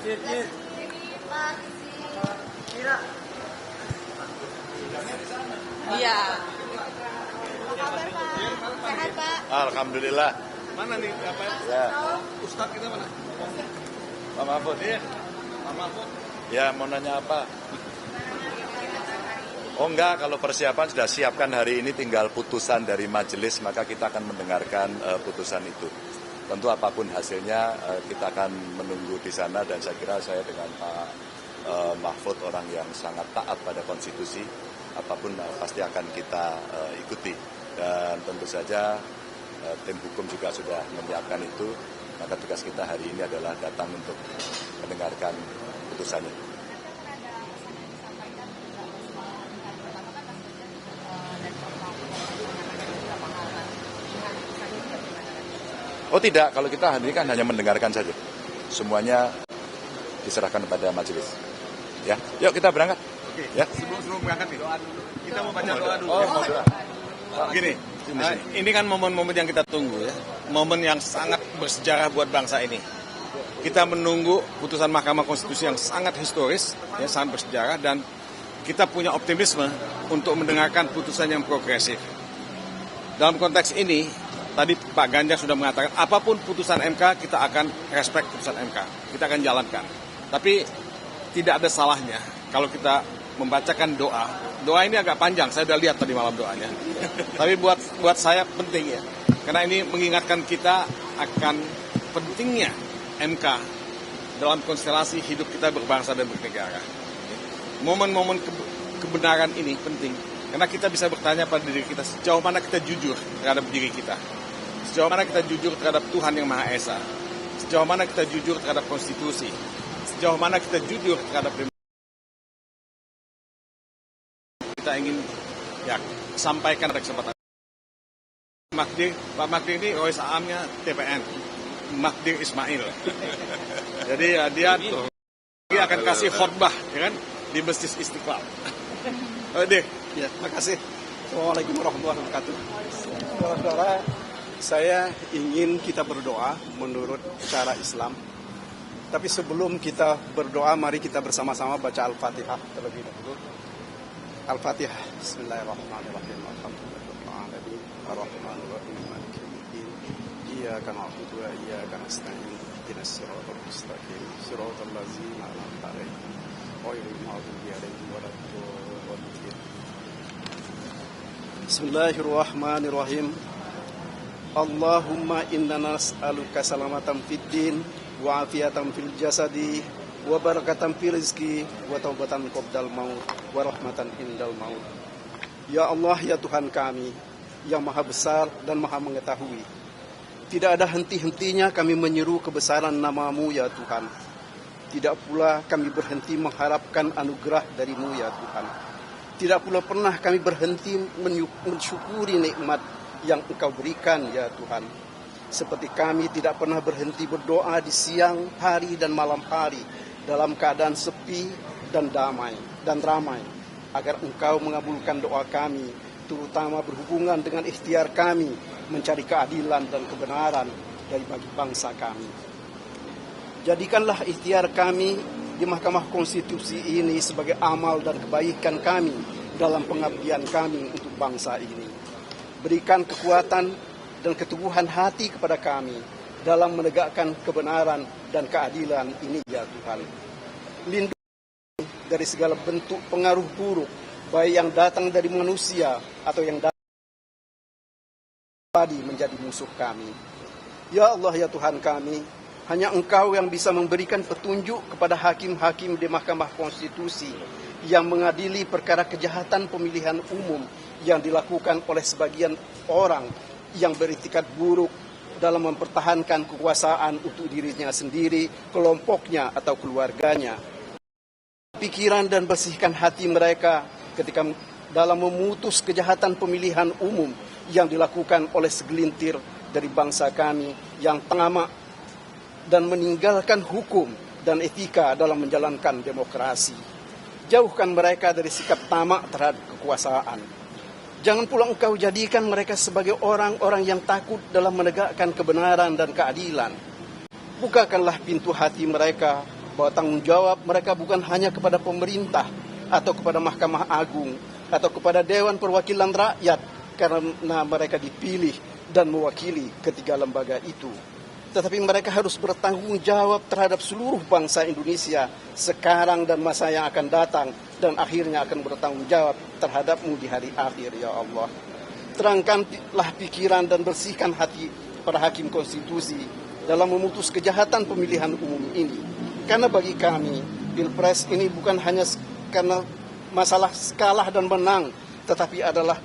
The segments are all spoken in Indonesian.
Iya. Apa kabar, Pak? Sehat, Pak? Alhamdulillah. Mana nih apa? Ya. Ustadz kita mana? Pak Mahfud. Iya. Pak Mahfud. Ya, mau nanya apa? Oh enggak, kalau persiapan sudah siapkan hari ini, tinggal putusan dari majelis, maka kita akan mendengarkan putusan itu. Tentu apapun hasilnya kita akan menunggu di sana, dan saya kira saya dengan Pak Mahfud orang yang sangat taat pada konstitusi, apapun pasti akan kita ikuti. Dan tentu saja tim hukum juga sudah menyiapkan itu, maka tugas kita hari ini adalah datang untuk mendengarkan putusannya. Oh tidak, kalau kita hari ini kan hanya mendengarkan saja. Semuanya diserahkan kepada majelis. Ya, yuk kita berangkat. Oke. Ya. Sebelum berangkat nih, kita mau baca doa dulu. Oh, mau doa. Gini, ini kan momen-momen yang kita tunggu ya, momen yang sangat bersejarah buat bangsa ini. Kita menunggu putusan Mahkamah Konstitusi yang sangat historis, ya, sangat bersejarah, dan kita punya optimisme untuk mendengarkan putusan yang progresif. Dalam konteks ini, tadi Pak Ganjar sudah mengatakan, apapun putusan MK, kita akan respect putusan MK. Kita akan jalankan. Tapi tidak ada salahnya kalau kita membacakan doa. Doa ini agak panjang, saya sudah lihat tadi malam doanya. Tapi buat saya penting ya. Karena ini mengingatkan kita akan pentingnya MK dalam konstelasi hidup kita berbangsa dan bernegara. Momen-momen kebenaran ini penting. Karena kita bisa bertanya pada diri kita, sejauh mana kita jujur terhadap diri kita. Sejauh mana kita jujur terhadap Tuhan yang Maha Esa. Sejauh mana kita jujur terhadap konstitusi. Sejauh mana kita jujur terhadap demokrasi. Kita ingin ya sampaikan pada kesempatan. Pak Magdir ini Rois Aamnya TPN. Magdir Ismail. Jadi ya, dia akan kasih khotbah ya kan, di Masjid Istiqlal. Oke, ya, makasih. Assalamualaikum warahmatullahi wabarakatuh. Saudara-saudara, saya ingin kita berdoa menurut cara Islam. Tapi sebelum kita berdoa, mari kita bersama-sama baca Al-Fatihah terlebih dahulu. Al-Fatihah. Bismillahirrahmanirrahim. Alhamdulillahirrahmanirrahim. Ar-Rahmanirrahim. Maliki yaumiddin. Iyyaka na'budu wa iyyaka nasta'in. Ihdinas siratal mustaqim. Siratal ladzina an'amta 'alaihim ghairil maghdubi 'alaihim waladdallin. Bismillahirrahmanirrahim. Allahumma inna nas'aluka salamatan fid din wa afiatan fil jasadi wa barakatan fil rizki wa taubatan qabdal maut wa rahmatan indal maut. Ya Allah, ya Tuhan kami yang maha besar dan maha mengetahui, tidak ada henti-hentinya kami menyeru kebesaran nama-Mu ya Tuhan. Tidak pula kami berhenti mengharapkan anugerah dari-Mu ya Tuhan. Tidak pula pernah kami berhenti mensyukuri nikmat yang Engkau berikan ya Tuhan. Seperti kami tidak pernah berhenti berdoa di siang hari dan malam hari dalam keadaan sepi dan damai dan ramai, agar Engkau mengabulkan doa kami, terutama berhubungan dengan ikhtiar kami mencari keadilan dan kebenaran dari bagi bangsa kami. Jadikanlah ikhtiar kami di Mahkamah Konstitusi ini sebagai amal dan kebaikan kami dalam pengabdian kami untuk bangsa ini. Berikan kekuatan dan keteguhan hati kepada kami dalam menegakkan kebenaran dan keadilan ini ya Tuhan. Lindungi dari segala bentuk pengaruh buruk, baik yang datang dari manusia atau yang datang menjadi musuh kami. Ya Allah, ya Tuhan kami, hanya Engkau yang bisa memberikan petunjuk kepada hakim-hakim di Mahkamah Konstitusi yang mengadili perkara kejahatan pemilihan umum yang dilakukan oleh sebagian orang yang beritikat buruk dalam mempertahankan kekuasaan untuk dirinya sendiri, kelompoknya atau keluarganya. Pikiran dan bersihkan hati mereka ketika dalam memutus kejahatan pemilihan umum yang dilakukan oleh segelintir dari bangsa kami yang tamak dan meninggalkan hukum dan etika dalam menjalankan demokrasi. Jauhkan mereka dari sikap tamak terhadap kekuasaan. Jangan pula Engkau jadikan mereka sebagai orang-orang yang takut dalam menegakkan kebenaran dan keadilan. Bukakanlah pintu hati mereka bahwa tanggung jawab mereka bukan hanya kepada pemerintah atau kepada Mahkamah Agung atau kepada Dewan Perwakilan Rakyat karena mereka dipilih dan mewakili ketiga lembaga itu. Tetapi mereka harus bertanggung jawab terhadap seluruh bangsa Indonesia sekarang dan masa yang akan datang, dan akhirnya akan bertanggung jawab terhadapmu di hari akhir, ya Allah. Terangkanlah pikiran dan bersihkan hati para hakim konstitusi dalam memutus kejahatan pemilihan umum ini. Karena bagi kami, Pilpres ini bukan hanya karena masalah kalah dan menang, tetapi adalah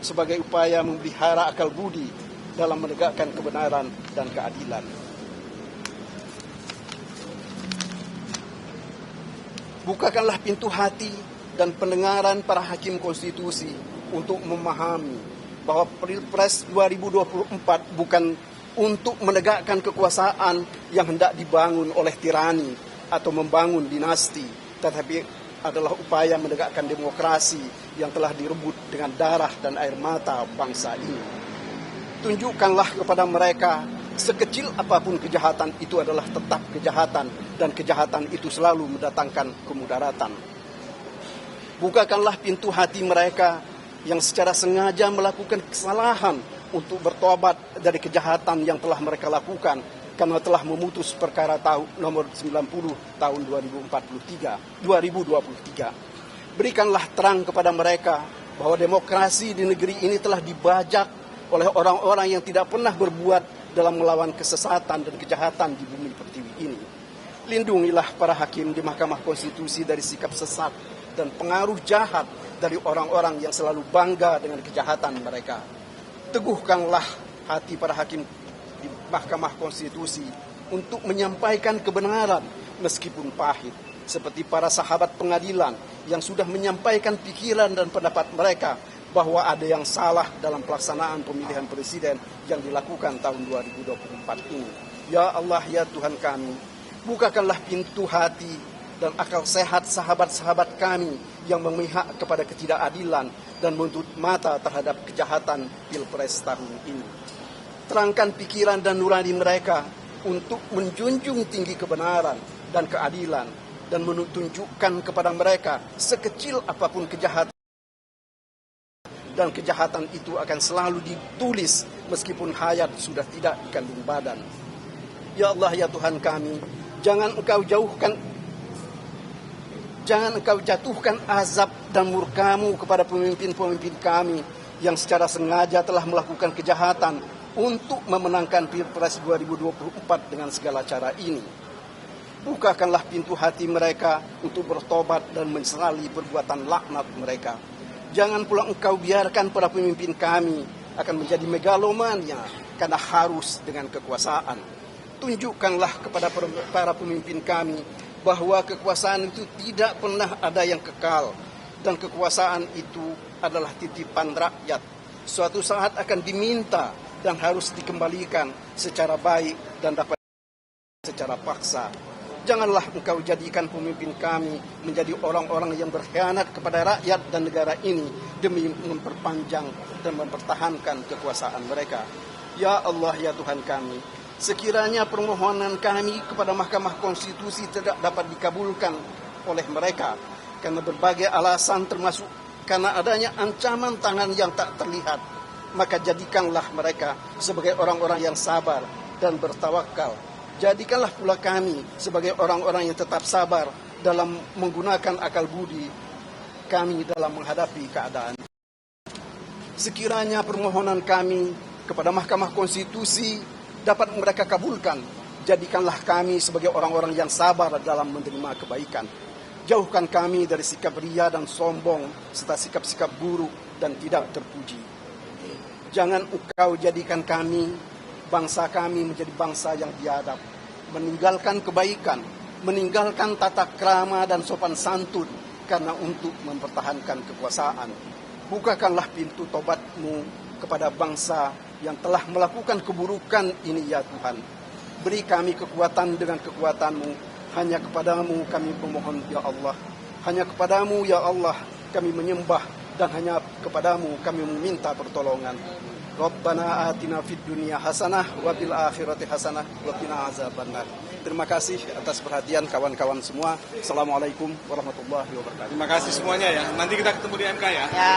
sebagai upaya memelihara akal budi dalam menegakkan kebenaran dan keadilan. Bukakanlah pintu hati dan pendengaran para hakim konstitusi untuk memahami bahwa Pilpres 2024 bukan untuk menegakkan kekuasaan yang hendak dibangun oleh tirani atau membangun dinasti, tetapi adalah upaya menegakkan demokrasi yang telah direbut dengan darah dan air mata bangsa ini. Tunjukkanlah kepada mereka, sekecil apapun kejahatan itu adalah tetap kejahatan, dan kejahatan itu selalu mendatangkan kemudaratan. Bukakanlah pintu hati mereka yang secara sengaja melakukan kesalahan untuk bertobat dari kejahatan yang telah mereka lakukan karena telah memutus perkara nomor 90 tahun 2023. Berikanlah terang kepada mereka bahwa demokrasi di negeri ini telah dibajak oleh orang-orang yang tidak pernah berbuat dalam melawan kesesatan dan kejahatan di bumi pertiwi ini. Lindungilah para hakim di Mahkamah Konstitusi dari sikap sesat dan pengaruh jahat dari orang-orang yang selalu bangga dengan kejahatan mereka. Teguhkanlah hati para hakim di Mahkamah Konstitusi untuk menyampaikan kebenaran meskipun pahit, seperti para sahabat pengadilan yang sudah menyampaikan pikiran dan pendapat mereka bahwa ada yang salah dalam pelaksanaan pemilihan presiden yang dilakukan tahun 2024 ini. Ya Allah, ya Tuhan kami, bukakanlah pintu hati dan akal sehat sahabat-sahabat kami yang memihak kepada ketidakadilan dan menutup mata terhadap kejahatan Pilpres tahun ini. Terangkan pikiran dan nurani mereka untuk menjunjung tinggi kebenaran dan keadilan, dan menunjukkan kepada mereka sekecil apapun kejahatan, dan kejahatan itu akan selalu ditulis meskipun hayat sudah tidak di kandung badan. Ya Allah, ya Tuhan kami, jangan engkau jatuhkan azab dan murkamu kepada pemimpin-pemimpin kami yang secara sengaja telah melakukan kejahatan untuk memenangkan Pilpres 2024 dengan segala cara ini. Bukakanlah pintu hati mereka untuk bertobat dan menyesali perbuatan laknat mereka. Jangan pula engkau biarkan para pemimpin kami akan menjadi megalomania karena harus dengan kekuasaan. Tunjukkanlah kepada para pemimpin kami bahwa kekuasaan itu tidak pernah ada yang kekal, dan kekuasaan itu adalah titipan rakyat. Suatu saat akan diminta dan harus dikembalikan secara baik dan dapat secara paksa. Janganlah engkau jadikan pemimpin kami menjadi orang-orang yang berkhianat kepada rakyat dan negara ini demi memperpanjang dan mempertahankan kekuasaan mereka. Ya Allah, ya Tuhan kami, sekiranya permohonan kami kepada Mahkamah Konstitusi tidak dapat dikabulkan oleh mereka karena berbagai alasan, termasuk karena adanya ancaman tangan yang tak terlihat, maka jadikanlah mereka sebagai orang-orang yang sabar dan bertawakal. Jadikanlah pula kami sebagai orang-orang yang tetap sabar dalam menggunakan akal budi kami dalam menghadapi keadaan. Sekiranya permohonan kami kepada Mahkamah Konstitusi dapat mereka kabulkan, jadikanlah kami sebagai orang-orang yang sabar dalam menerima kebaikan. Jauhkan kami dari sikap ria dan sombong, serta sikap-sikap buruk dan tidak terpuji. Jangan engkau jadikan kami, bangsa kami, menjadi bangsa yang biadab, meninggalkan kebaikan, meninggalkan tata krama dan sopan santun karena untuk mempertahankan kekuasaan. Bukakanlah pintu tobatmu kepada bangsa yang telah melakukan keburukan ini, ya Tuhan. Beri kami kekuatan dengan kekuatanmu. Hanya kepadamu kami memohon, ya Allah. Hanya kepadamu, ya Allah, kami menyembah, dan hanya kepadamu kami meminta pertolongan. Rabbana atina fid dunya hasanah wa fil akhirati hasanah wa qina azabannar. Terima kasih atas perhatian kawan-kawan semua. Assalamualaikum warahmatullahi wabarakatuh. Terima kasih semuanya ya. Nanti kita ketemu di MK ya. Ya.